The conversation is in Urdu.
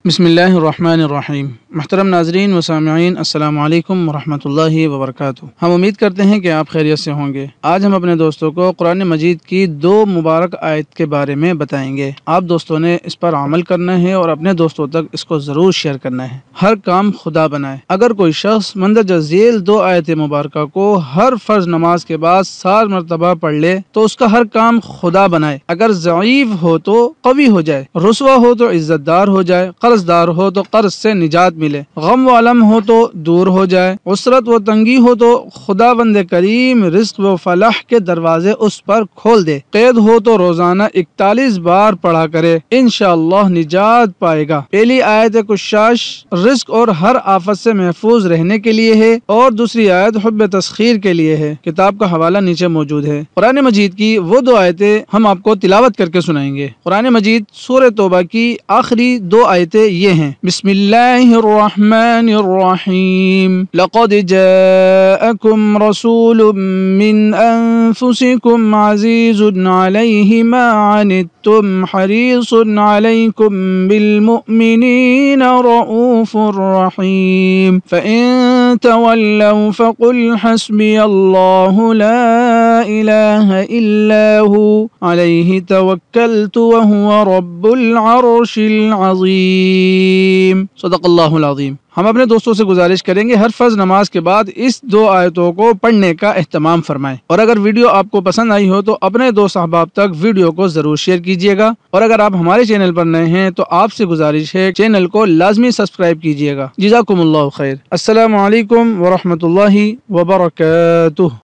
بسم اللہ الرحمن الرحیم۔ محترم ناظرین و سامعین، السلام علیکم ورحمۃ اللہ وبرکاتہ۔ ہم امید کرتے ہیں کہ آپ خیریت سے ہوں گے۔ آج ہم اپنے دوستوں کو قرآن مجید کی 2 مبارک آیت کے بارے میں بتائیں گے۔ آپ دوستوں نے اس پر عمل کرنا ہے اور اپنے دوستوں تک اس کو ضرور شیئر کرنا ہے۔ ہر کام خدا بنائے۔ اگر کوئی شخص مندرجہ ذیل 2 آیت مبارکہ کو ہر فرض نماز کے بعد 7 مرتبہ پڑھ لے تو اس کا ہر کام خدا بنائے۔ اگر ضعیف ہو تو قوی ہو جائے، رسوا ہو تو عزت دار ہو جائے، قرض دار ہو تو قرض سے نجات ملے، غم و علم ہو تو دور ہو جائے، عسرت و تنگی ہو تو خدا بند کریم رزق و فلاح کے دروازے اس پر کھول دے، قید ہو تو روزانہ 41 بار پڑھا کرے، انشاءاللہ نجات پائے گا۔ پہلی آیت کشاش رزق اور ہر آفت سے محفوظ رہنے کے لیے ہے اور دوسری آیت حب تسخیر کے لیے ہے۔ کتاب کا حوالہ نیچے موجود ہے۔ قرآن مجید کی وہ 2 آیتیں ہم آپ کو تلاوت کر کے سنائیں گے۔ قرآن مجید سورہ توبہ کی آخری 2 آیتیں یہ ہیں۔ بسم اللہ الرحمن الرحیم، لقد جاءکم رسول من انفسکم عزیز علیہ ما عنتم حریص علیکم بالمؤمنین رؤوف رحیم، فإن تولوا فقل حسبی اللہ لا الہ الا هو علیہ توکلت وهو رب العرش العظیم۔ صدق اللہ العظیم۔ ہم اپنے دوستوں سے گزارش کریں گے ہر فرض نماز کے بعد اس 2 آیتوں کو پڑھنے کا اہتمام فرمائیں، اور اگر ویڈیو آپ کو پسند آئی ہو تو اپنے دوست احباب تک ویڈیو کو ضرور شیئر کیجیے گا، اور اگر آپ ہمارے چینل پر نئے ہیں تو آپ سے گزارش ہے چینل کو لازمی سبسکرائب کیجیے گا۔ جزاکم اللہ خیر۔ السلام علیکم ورحمۃ اللہ وبرکاتہ۔